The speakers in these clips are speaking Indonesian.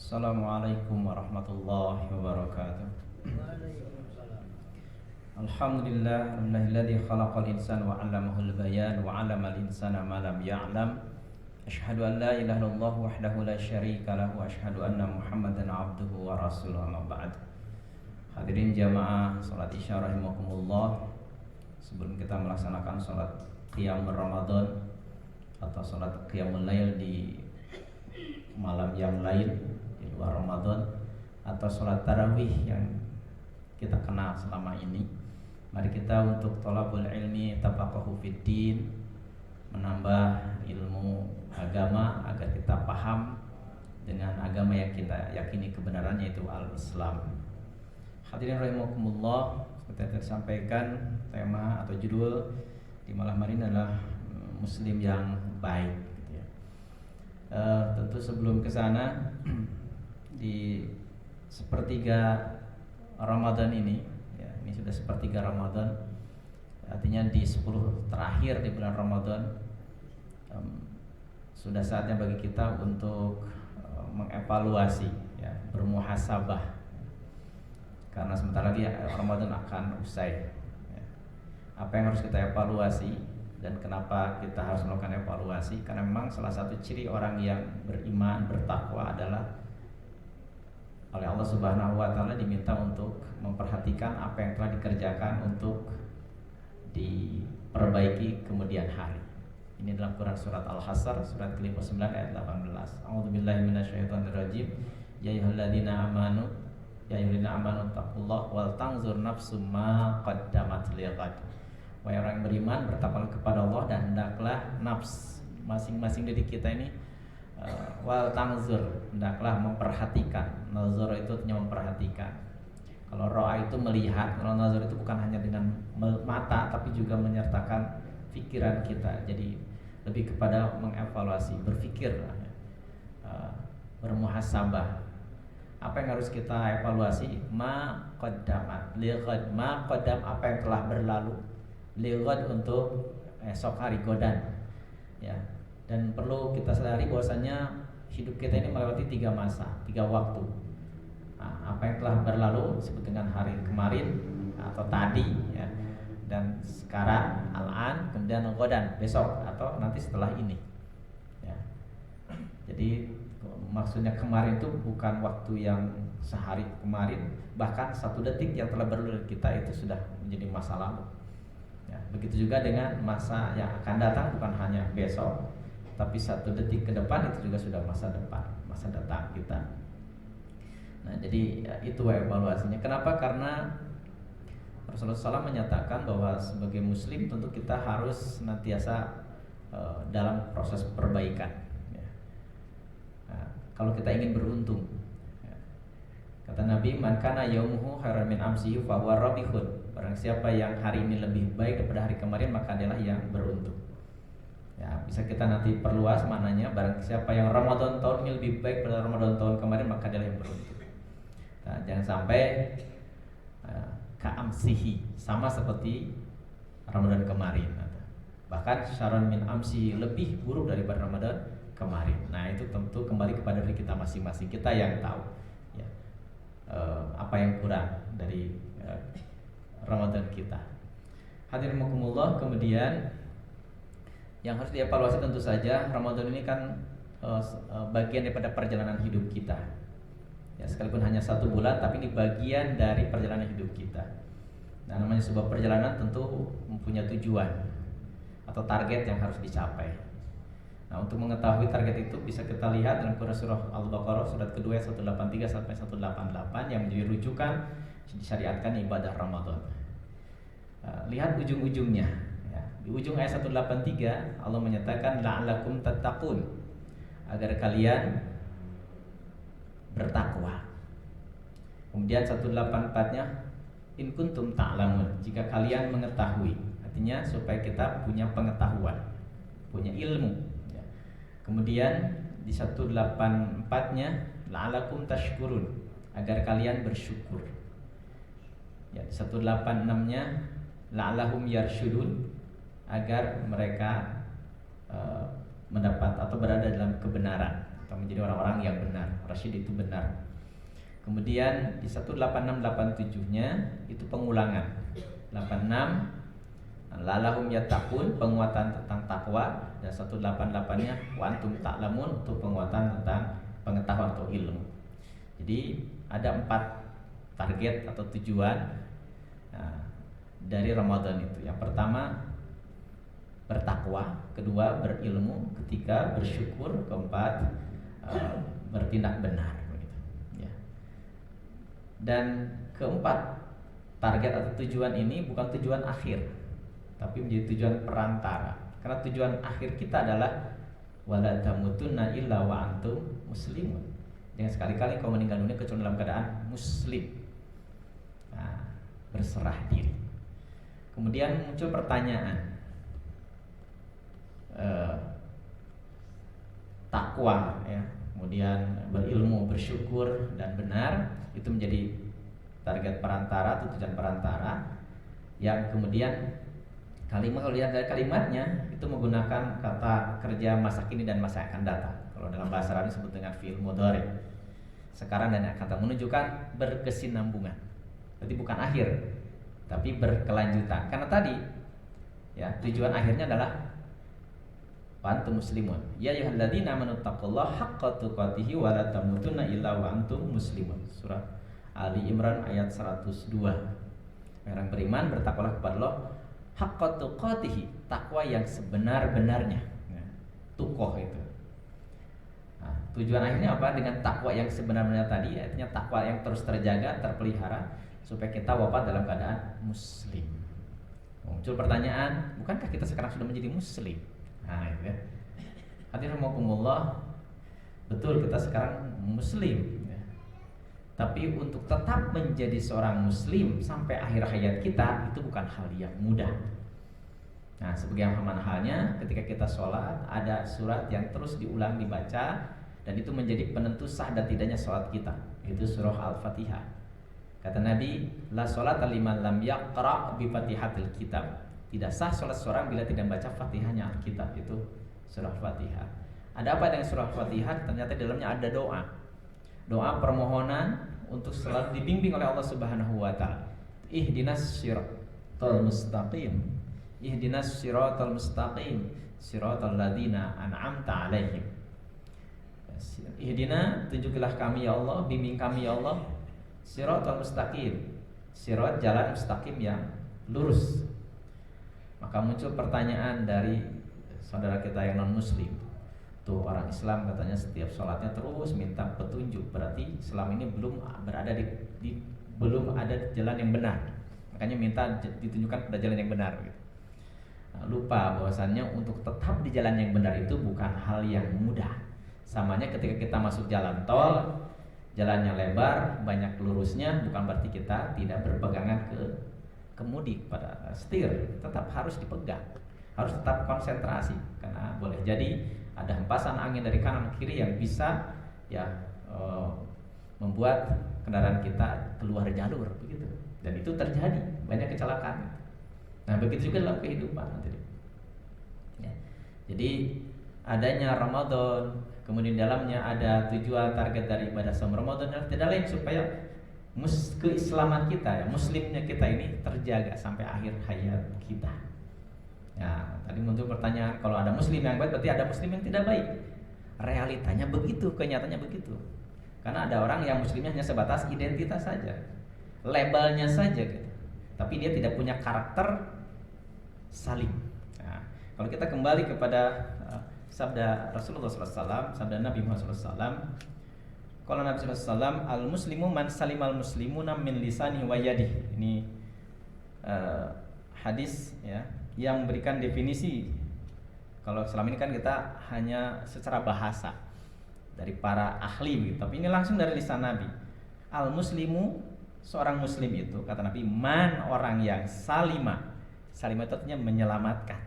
Assalamualaikum warahmatullahi wabarakatuh. Alhamdulillah, alladzi khalaqal insana wa 'allamahul bayan wa 'allamal insana ma lam ya'lam. Asyhadu an la ilaha illallah wahdahu la syarika lahu wa asyhadu anna Muhammadan 'abduhu wa rasuluhu amma ba'd. Hadirin jamaah salat Isya rahimakumullah. Sebelum kita melaksanakan salat qiyamul Ramadan atau salat qiyamul lail di malam yang lain di luar Ramadan atau salat tarawih yang kita kenal selama ini, mari kita untuk thalabul ilmi tafaqahu fiddin, menambah ilmu agama agar kita paham dengan agama yang kita yakini kebenarannya, yaitu al-Islam. Hadirin rahimakumullah, seperti yang disampaikan, tema atau judul di malam hari ini adalah Muslim yang baik. Tentu sebelum ke sana, di sepertiga Ramadan ini, ya, ini sudah sepertiga Ramadan, artinya di 10 terakhir di bulan Ramadan, sudah saatnya bagi kita untuk mengevaluasi, ya, bermuhasabah, karena sebentar lagi Ramadan akan usai. Ya. Apa yang harus kita evaluasi dan kenapa kita harus melakukan evaluasi? Karena memang salah satu ciri orang yang beriman, bertakwa adalah oleh Allah Subhanahu wa taala diminta untuk memperhatikan apa yang telah dikerjakan untuk diperbaiki kemudian hari. Ini dalam Quran surat Al-Hasr surat ke-59 ayat 18. A'udzubillahi minasyaitonirrajim. Ya ayyuhalladzina amanu taqullaha wal tanzur nafsum ma qaddamat lighad. Wahai orang yang beriman, bertakwalah kepada Allah dan hendaklah nafs masing-masing dari kita ini wal tanzur, hendaklah memperhatikan. Nazar itu artinya memperhatikan. Kalau ro'a itu melihat, kalau nazar itu bukan hanya dengan mata tapi juga menyertakan pikiran kita. Jadi lebih kepada mengevaluasi, berpikir, bermuhasabah. Apa yang harus kita evaluasi? Ma qaddamat lighad, ma qaddam, apa yang telah berlalu, lighad untuk esok hari, godan, ya. Dan perlu kita sadari bahwasanya hidup kita ini melewati 3 masa, 3 waktu. Nah, apa yang telah berlalu disebut dengan hari kemarin atau tadi, ya, dan sekarang, al-an, kemudian godan, besok atau nanti setelah ini, ya. Jadi maksudnya kemarin itu bukan waktu yang sehari kemarin, bahkan 1 detik yang telah berlalu kita itu sudah menjadi masa lalu. Ya, begitu juga dengan masa yang akan datang, bukan hanya besok, tapi 1 detik ke depan itu juga sudah masa depan, masa datang kita. Nah, jadi ya, itu evaluasinya. Kenapa? Karena Rasulullah SAW menyatakan bahwa sebagai muslim tentu kita harus senantiasa dalam proses perbaikan, ya. Nah, kalau kita ingin beruntung, ya, kata Nabi, man kana yaumuhu khairan min amsihi fa huwa rabihun. Barang siapa yang hari ini lebih baik daripada hari kemarin, maka adalah yang beruntung. Ya, bisa kita nanti perluas mananya. Barang siapa yang Ramadan tahun ini lebih baik daripada Ramadan tahun kemarin, maka adalah yang beruntung. Nah, jangan sampai ka'amsihi, sama seperti Ramadan kemarin. Bahkan syarran min amsihi, lebih buruk daripada Ramadan kemarin. Nah, itu tentu kembali kepada diri kita masing-masing. Kita yang tahu, ya, apa yang kurang dari Ramadan kita. Hadirin rahimakumullah, kemudian yang harus dievaluasi tentu saja, Ramadan ini kan bagian daripada perjalanan hidup kita. Ya, sekalipun hanya 1 bulan, tapi ini bagian dari perjalanan hidup kita. Nah, namanya sebuah perjalanan tentu mempunyai tujuan atau target yang harus dicapai. Nah, untuk mengetahui target itu bisa kita lihat dalam Quran surah Al-Baqarah surat kedua 183 sampai 188 yang menjadi rujukan disyariatkan ibadah Ramadan. Lihat ujung-ujungnya, ya. Di ujung ayat 183 Allah menyatakan la'allakum tattaqun, agar kalian bertakwa. Kemudian 184-nya in kuntum ta'lamun, jika kalian mengetahui. Artinya supaya kita punya pengetahuan, punya ilmu, ya. Kemudian di 184-nya la'allakum tashkurun, agar kalian bersyukur. Ya, di 186-nya la'allahum yarsyudun, agar mereka mendapat atau berada dalam kebenaran atau menjadi orang-orang yang benar. Rasyid itu benar. Kemudian di 18687-nya itu pengulangan. 86 lalahum yattaqun, penguatan tentang takwa, dan 188-nya wa antum ta'lamun, untuk penguatan tentang pengetahuan atau ilmu. Jadi ada 4 target atau tujuan dari Ramadan itu. Yang pertama bertakwa, kedua berilmu, ketiga bersyukur, keempat bertindak benar, begitu. Ya. Dan keempat target atau tujuan ini bukan tujuan akhir, tapi menjadi tujuan perantara. Karena tujuan akhir kita adalah wala tamutunna illa wa antum muslimun. Jangan sekali-kali kau meninggal dunia kecuali dalam keadaan muslim. Berserah diri. Kemudian muncul pertanyaan, takwa, ya, kemudian berilmu, bersyukur, dan benar, itu menjadi target perantara atau tujuan perantara. Yang kemudian kalimat, kalau lihat dari kalimatnya itu menggunakan kata kerja masa kini dan masa akan datang. Kalau dalam bahasa Arab disebut dengan fi'il mudhari, sekarang dan akan datang, menunjukkan berkesinambungan. Berarti bukan akhir, tapi berkelanjutan. Karena tadi, ya, tujuan akhirnya adalah antum muslimun. Ya ayyuhalladzina amanu taqullaha haqqa tuqatih wa la tamutunna illa wa antum muslimun. Surah Ali Imran ayat 102. Orang beriman bertakwalah kepada Allah haqqa tuqatih, takwa yang sebenar-benarnya. Ya, tuqah itu. Nah, tujuan akhirnya apa? Dengan takwa yang sebenar-benarnya tadi, artinya takwa yang terus terjaga, terpelihara, supaya kita wafat dalam keadaan muslim. Muncul pertanyaan, bukankah kita sekarang sudah menjadi muslim? Nah, itu ya. Hadirin rahimakumullah, betul kita sekarang muslim, ya. Tapi untuk tetap menjadi seorang muslim sampai akhir hayat kita itu bukan hal yang mudah. Nah, sebagaimana halnya ketika kita sholat, ada surat yang terus diulang dibaca, dan itu menjadi penentu sah dan tidaknya sholat kita, yaitu surah Al-Fatihah. Kata Nabi, la sholata liman lam yaqra' bi fatihatil kitab. Tidak sah sholat seorang bila tidak membaca Fatihahnya Alkitab, itu surah Fatihah. Ada apa dengan surah Fatihah? Ternyata di dalamnya ada doa. Doa permohonan untuk selalu dibimbing oleh Allah Subhanahu wa taala. Ihdinas siratal mustaqim. Ihdinas siratal mustaqim, siratal ladzina an'amta 'alaihim. Ihdina, tunjukilah kami ya Allah, bimbing kami ya Allah, siratal mustaqim, sirat jalan mustaqim yang lurus. Maka muncul pertanyaan dari saudara kita yang non muslim. Tuh orang Islam katanya setiap sholatnya terus minta petunjuk, berarti selama ini belum berada belum ada jalan yang benar. Makanya minta ditunjukkan pada jalan yang benar, gitu. Nah, lupa bahwasannya untuk tetap di jalan yang benar itu bukan hal yang mudah. Samanya ketika kita masuk jalan tol, jalannya lebar, banyak lurusnya, bukan berarti kita tidak berpegangan ke kemudi pada setir, tetap harus dipegang, harus tetap konsentrasi, karena boleh jadi ada hempasan angin dari kanan kiri yang bisa membuat kendaraan kita keluar jalur, begitu. Dan itu terjadi, banyak kecelakaan. Nah, begitu juga dalam kehidupan. Ya. Jadi adanya Ramadan, kemudian dalamnya ada tujuan target dari ibadah saum Ramadan, dan tidak lain supaya keislaman kita, ya, muslimnya kita ini terjaga sampai akhir hayat kita. Ya, tadi muncul pertanyaan, kalau ada muslim yang baik berarti ada muslim yang tidak baik. Realitanya begitu, kenyataannya begitu. Karena ada orang yang muslimnya hanya sebatas identitas saja, labelnya saja, gitu. Tapi dia tidak punya karakter salim. Nah, kalau kita kembali kepada sabda Rasulullah SAW, sabda Nabi Muhammad SAW, kalau Nabi SAW, al-muslimu man salimal muslimuna min lisanihi wa yadihi. Ini hadis, ya, yang memberikan definisi. Kalau selama ini kan kita hanya secara bahasa dari para ahli, gitu. Tapi ini langsung dari lisan Nabi. Al-muslimu, seorang muslim itu, kata Nabi, man, orang yang salima. Salima itu artinya menyelamatkan.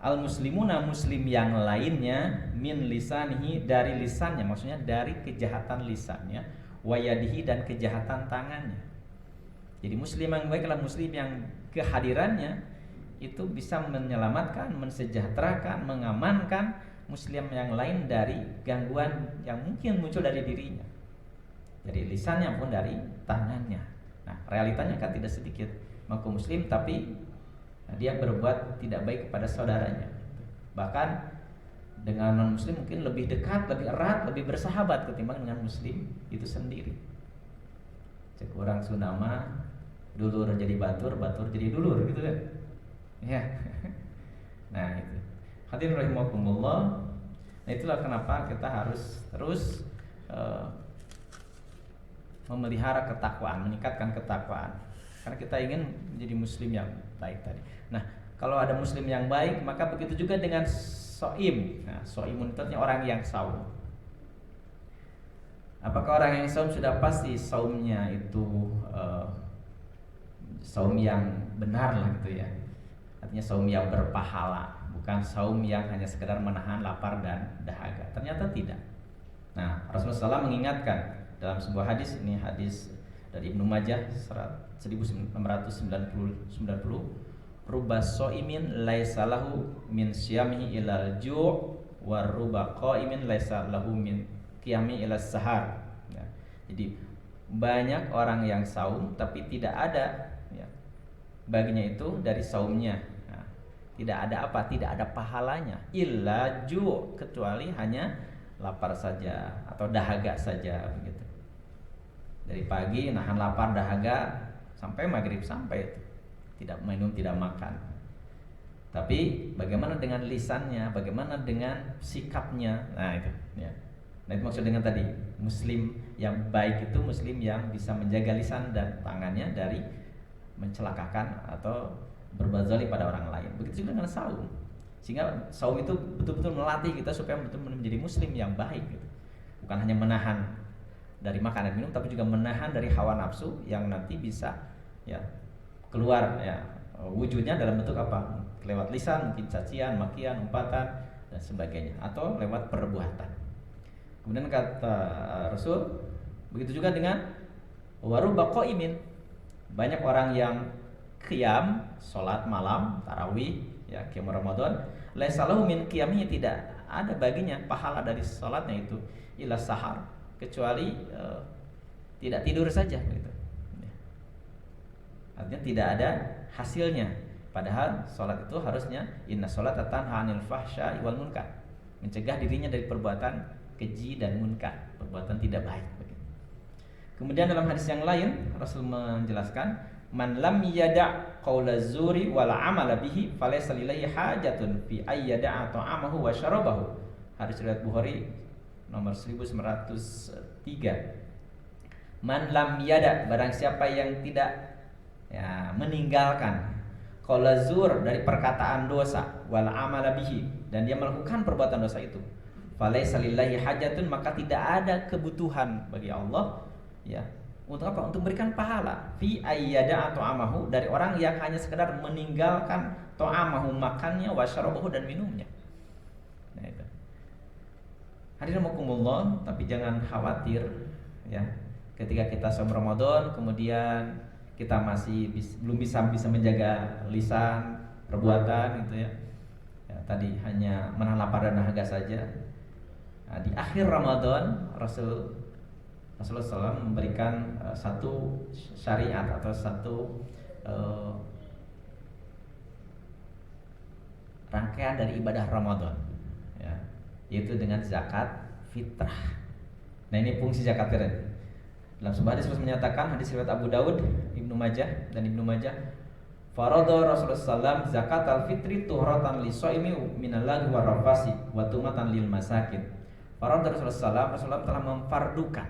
Al-muslimuna, muslim yang lainnya, min lisanihi, dari lisannya, maksudnya dari kejahatan lisannya, wayadihi, dan kejahatan tangannya. Jadi muslim yang baik adalah muslim yang kehadirannya itu bisa menyelamatkan, mensejahterakan, mengamankan, muslim yang lain dari gangguan yang mungkin muncul dari dirinya, dari lisannya pun dari tangannya. Nah, realitanya kan tidak sedikit mengaku muslim tapi dia berbuat tidak baik kepada saudaranya. Bahkan dengan non muslim mungkin lebih dekat, lebih erat, lebih bersahabat ketimbang dengan muslim itu sendiri. Cek orang Sunama, dulur jadi batur, batur jadi dulur gitu kan. Ya. Nah, itu. Hadirin rahimakumullah. Nah, itulah kenapa kita harus terus memelihara ketakwaan, meningkatkan ketakwaan. Karena kita ingin menjadi muslim yang baik tadi. Nah, kalau ada muslim yang baik, maka begitu juga dengan soim. Nah, soimun itu orang yang saum. Apakah orang yang saum sudah pasti saumnya itu saum yang benar lah gitu ya? Artinya saum yang berpahala, bukan saum yang hanya sekedar menahan lapar dan dahaga. Ternyata tidak. Nah, Rasulullah SAW mengingatkan dalam sebuah hadis, ini hadis dari Ibnu Majah 1690, ruba soimin laisa lahu min siyamihi ilal ju' wa ruba qaimin laisa lahu min qiyami ilal sahar. Ya. Jadi banyak orang yang saum tapi tidak ada ya, baginya itu dari saumnya. Nah, tidak ada apa? Tidak ada pahalanya. Illa ju', kecuali hanya lapar saja atau dahaga saja begitu. Dari pagi nahan lapar dahaga sampai maghrib, sampai itu tidak minum, tidak makan. Tapi bagaimana dengan lisannya, bagaimana dengan sikapnya? Nah itu ya. Nah itu maksud dengan tadi, muslim yang baik itu muslim yang bisa menjaga lisan dan tangannya dari mencelakakan atau berbuat zalim pada orang lain. Begitu juga dengan saum. Sehingga saum itu betul-betul melatih kita supaya betul-betul menjadi muslim yang baik gitu. Bukan hanya menahan dari makan dan minum, tapi juga menahan dari hawa nafsu yang nanti bisa ya keluar ya wujudnya dalam bentuk apa? Lewat lisan, mungkin cacian, makian, umpatan dan sebagainya, atau lewat perbuatan. Kemudian kata Rasul, begitu juga dengan waruba qaimin. Banyak orang yang qiyam, salat malam, tarawih, ya qiyam Ramadan, laisa lahu min qiyamihi, tidak ada baginya pahala dari salatnya itu ila sahar, kecuali tidak tidur saja begitu. Artinya tidak ada hasilnya. Padahal sholat itu harusnya inna sholata tanha 'anil fahsya'i wal munkar, mencegah dirinya dari perbuatan keji dan munkar, perbuatan tidak baik. Kemudian dalam hadis yang lain Rasul menjelaskan, man lam yada' qaula zuri wal 'amala bihi falaysa lillahi hajatun fi ayyada'a ta'amahu wa syarabahu. Hadis riwayat Bukhari nomor 1903. Man lam yada', barang siapa yang tidak ya meninggalkan qaula zur, dari perkataan dosa, wal amala bihi, dan dia melakukan perbuatan dosa itu, falaisa lillahi hajatun, maka tidak ada kebutuhan bagi Allah ya untuk apa? Untuk memberikan pahala fi ayyada atau amahu, dari orang yang hanya sekedar meninggalkan to'amahu, makannya, wasyarabahu, dan minumnya. Nah itu. Hadirin rahimakumullah, tapi jangan khawatir ya, ketika kita saum Ramadan kemudian kita masih belum bisa menjaga lisan, perbuatan gitu ya. Ya tadi hanya menahan lapar dan dahaga saja. Nah, di akhir Ramadan Rasulullah SAW memberikan satu syariat atau satu rangkaian dari ibadah Ramadan ya, yaitu dengan zakat fitrah. Nah ini fungsi zakat fitrah. Dalam sebuah hadis Rasul menyatakan, hadis riwayat Abu Dawud, Ibnu Majah dan Ibnu Majah, faradha Rasulullah SAW zakat al-fitri tuhratan lis-shaimi minal lagwi war rafasi wa tumatan lil masakin. Faradha Rasulullah SAW telah memfardukan,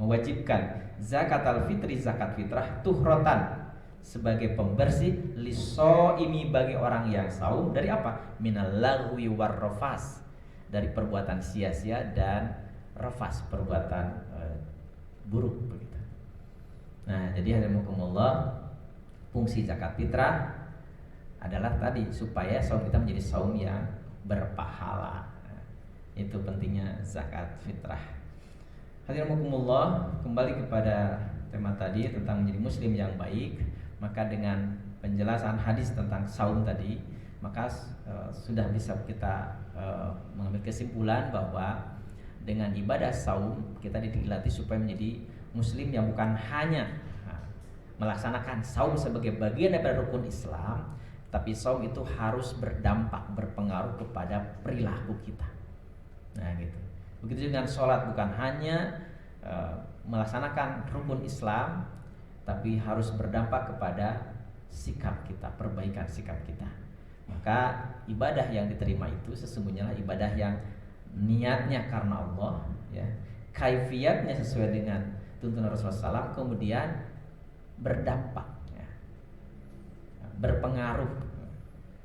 mewajibkan zakat al-fitri, zakat fitrah, tuhratan, sebagai pembersih, lis-shaimi, bagi orang yang saum, dari apa? Minal lagwi war rafas, dari perbuatan sia-sia dan rafas, perbuatan buruk begitu. Nah, jadi hadirkumullah, fungsi zakat fitrah adalah tadi supaya saum kita menjadi saum yang berpahala. Nah, itu pentingnya zakat fitrah. Hadirkumullah, kembali kepada tema tadi tentang menjadi muslim yang baik, maka dengan penjelasan hadis tentang saum tadi, maka sudah bisa kita mengambil kesimpulan bahwa dengan ibadah saum kita dilatih supaya menjadi muslim yang bukan hanya melaksanakan saum sebagai bagian daripada rukun Islam, tapi saum itu harus berdampak, berpengaruh kepada perilaku kita. Nah gitu. Begitu dengan sholat, bukan hanya melaksanakan rukun Islam, tapi harus berdampak kepada sikap kita, perbaikan sikap kita. Maka ibadah yang diterima itu sesungguhnya lah ibadah yang niatnya karena Allah, ya, kaifiatnya sesuai dengan tuntunan Rasulullah SAW, kemudian berdampak, ya, berpengaruh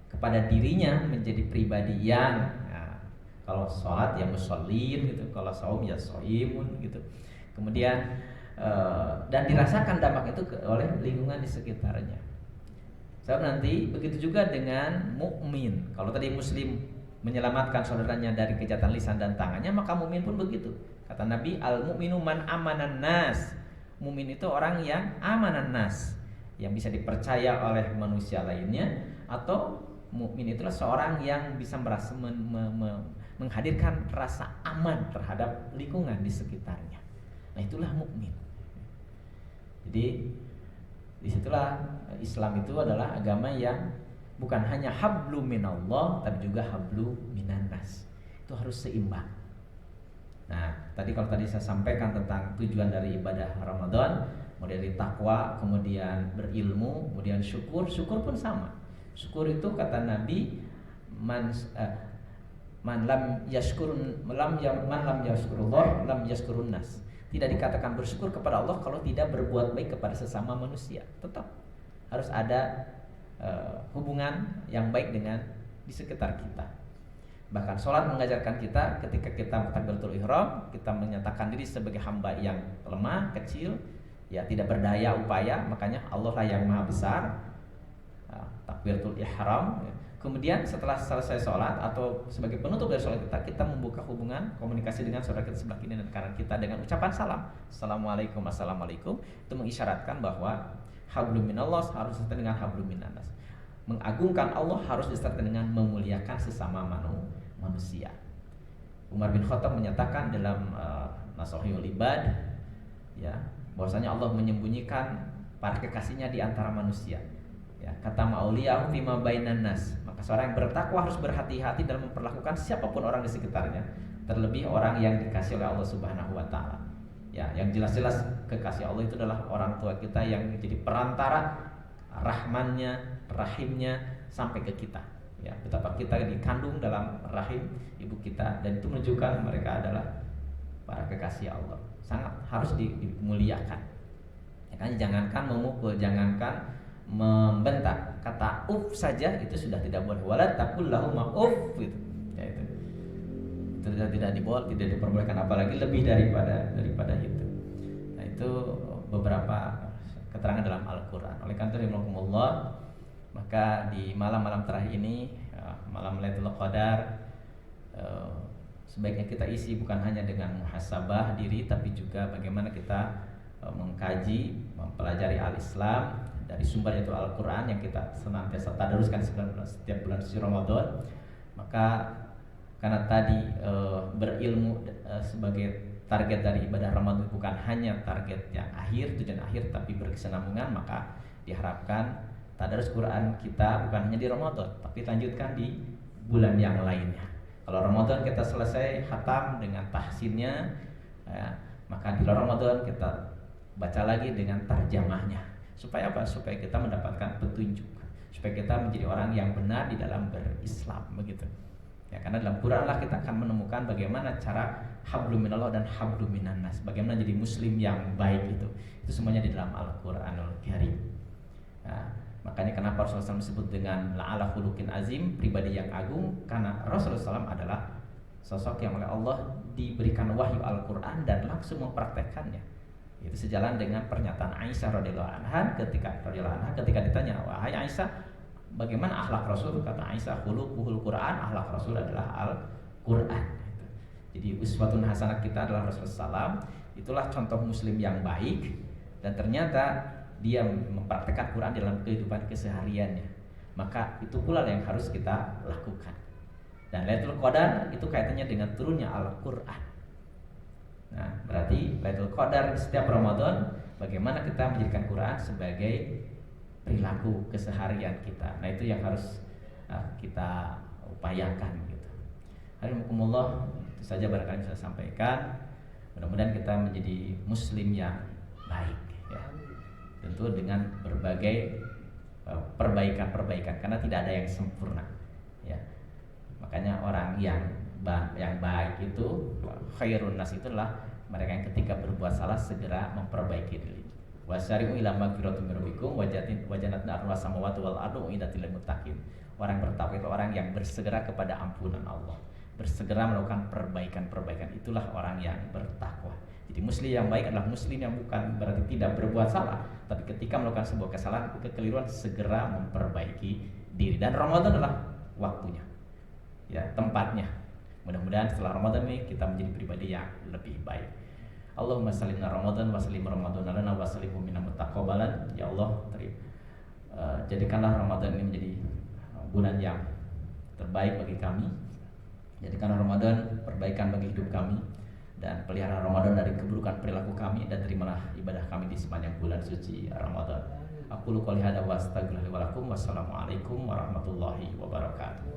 kepada dirinya menjadi pribadi yang, ya, kalau sholat ya musholin gitu, kalau saum ya soimun gitu. Kemudian dan dirasakan dampak itu oleh lingkungan di sekitarnya. Sebab nanti begitu juga dengan mukmin. Kalau tadi muslim menyelamatkan saudaranya dari kejahatan lisan dan tangannya, maka mukmin pun begitu. Kata Nabi, al mukminu man amanan nas. Mukmin itu orang yang amanan nas, yang bisa dipercaya oleh manusia lainnya, atau mukmin itulah seorang yang bisa merasa menghadirkan rasa aman terhadap lingkungan di sekitarnya. Nah, itulah mukmin. Jadi disitulah Islam itu adalah agama yang bukan hanya hablu minallah, tapi juga hablu minannas. Itu harus seimbang. Nah, tadi saya sampaikan tentang tujuan dari ibadah Ramadan, mulai dari takwa, kemudian berilmu, kemudian syukur. Syukur pun sama. Syukur itu kata Nabi, man lam yashkurullah lam yashkurun nas. Tidak dikatakan bersyukur kepada Allah kalau tidak berbuat baik kepada sesama manusia. Tetap harus ada hubungan yang baik dengan di sekitar kita. Bahkan sholat mengajarkan kita ketika kita takbiratul ihram, kita menyatakan diri sebagai hamba yang lemah, kecil, ya tidak berdaya upaya, makanya Allah lah yang maha besar. Takbiratul ihram. Kemudian setelah selesai sholat atau sebagai penutup dari sholat kita membuka hubungan komunikasi dengan saudara kita sebelah kiri dan kanan kita dengan ucapan salam. Assalamualaikum, assalamualaikum. Itu mengisyaratkan bahwa hablum minallah harus disertai dengan hablum minannas. Mengagungkan Allah harus disertai dengan memuliakan sesama manusia. Umar bin Khattab menyatakan dalam Nasuhul Ibad, ya, bahwasanya Allah menyembunyikan para kekasihnya di antara manusia. Ya, kata ma'uliyahum fima bainan nas. Maka seorang yang bertakwa harus berhati-hati dalam memperlakukan siapapun orang di sekitarnya, terlebih orang yang dikasihi oleh Allah Subhanahu wa taala. Ya, yang jelas-jelas kekasih Allah itu adalah orang tua kita yang menjadi perantara rahmannya, rahimnya sampai ke kita. Ya, betapa kita dikandung dalam rahim ibu kita, dan itu menunjukkan mereka adalah para kekasih Allah. Sangat harus dimuliakan. Ya kan, jangankan memukul, jangankan membentak, kata uf saja itu sudah tidak boleh. Wala taqul lahum uf gitu. Ya itu tidak diperbolehkan, apalagi lebih daripada itu. Nah, itu beberapa keterangan dalam Al-Qur'an. Oleh karena itu Allah, maka di malam-malam terakhir ini, malam Lailatul Qadar, sebaiknya kita isi bukan hanya dengan muhasabah diri, tapi juga bagaimana kita mengkaji, mempelajari al-Islam dari sumber yaitu Al-Quran yang kita senantiasa tadaruskan setiap bulan suci Ramadan. Maka karena tadi berilmu sebagai target dari ibadah Ramadan bukan hanya target yang akhir, tujuan akhir, tapi berkesinambungan, maka diharapkan tadarus Quran kita bukan hanya di Ramadan, tapi lanjutkan di bulan yang lainnya. Kalau Ramadan kita selesai khatam dengan tahsinnya, ya, maka di luar Ramadan kita baca lagi dengan tarjamahnya. Supaya apa? Supaya kita mendapatkan petunjuk, supaya kita menjadi orang yang benar di dalam berislam, begitu. Ya, karena dalam Quran lah kita akan menemukan bagaimana cara hablum minallah dan hablum minannas, bagaimana jadi muslim yang baik itu. Itu semuanya di dalam Al-Qur'anul Karim. Nah, makanya kenapa Rasulullah SAW disebut dengan la'ala khuluqin azim, pribadi yang agung, karena Rasulullah SAW adalah sosok yang oleh Allah diberikan wahyu Al-Quran dan langsung mempraktekkannya. Itu sejalan dengan pernyataan Aisyah radhiyallahu anha ketika ditanya, wahai Aisyah, bagaimana akhlak Rasul? Kata Aisyah, khuluquhul Quran, akhlak Rasul adalah Al-Quran. Jadi uswatun hasanah kita adalah Rasulullah SAW. Itulah contoh muslim yang baik, dan ternyata dia mempraktekkan Quran dalam kehidupan kesehariannya. Maka itu pula yang harus kita lakukan. Dan Lailatul Qadar itu kaitannya dengan turunnya Al-Qur'an. Nah, berarti Lailatul Qadar setiap Ramadan bagaimana kita menjadikan Quran sebagai perilaku keseharian kita. Nah, itu yang harus kita upayakan gitu. Alhamdulillah, itu saja barangkali saya sampaikan. Mudah-mudahan kita menjadi muslim yang baik ya. Tentu dengan berbagai perbaikan-perbaikan karena tidak ada yang sempurna ya. Makanya orang yang baik itu khairun nas itulah mereka yang ketika berbuat salah segera memperbaiki diri. Wasari'u ila magfiratin min rabbikum wa jannatin arduha samawati wal ardu uiddatil lil muttaqin. Orang bertakwa itu orang yang bersegera kepada ampunan Allah, bersegera melakukan perbaikan-perbaikan. Itulah orang yang bertakwa. Jadi muslim yang baik adalah muslim yang bukan berarti tidak berbuat salah, tapi ketika melakukan sebuah kesalahan, kekeliruan segera memperbaiki diri. Dan Ramadan adalah waktunya, ya, tempatnya. Mudah-mudahan setelah Ramadan ini kita menjadi pribadi yang lebih baik. Allahumma sallimna Ramadan wa sallim Ramadan lana wa sallimhu minna mutaqabbalan. Ya Allah, jadikanlah Ramadan ini menjadi bulan yang terbaik bagi kami. Jadikanlah Ramadan perbaikan bagi hidup kami, dan pelihara Ramadan dari keburukan perilaku kami, dan terimalah ibadah kami di sepanjang bulan suci Ramadan. Aku qouli hadza wa astaghfirullahi wa lakum. Wassalamualaikum warahmatullahi wabarakatuh.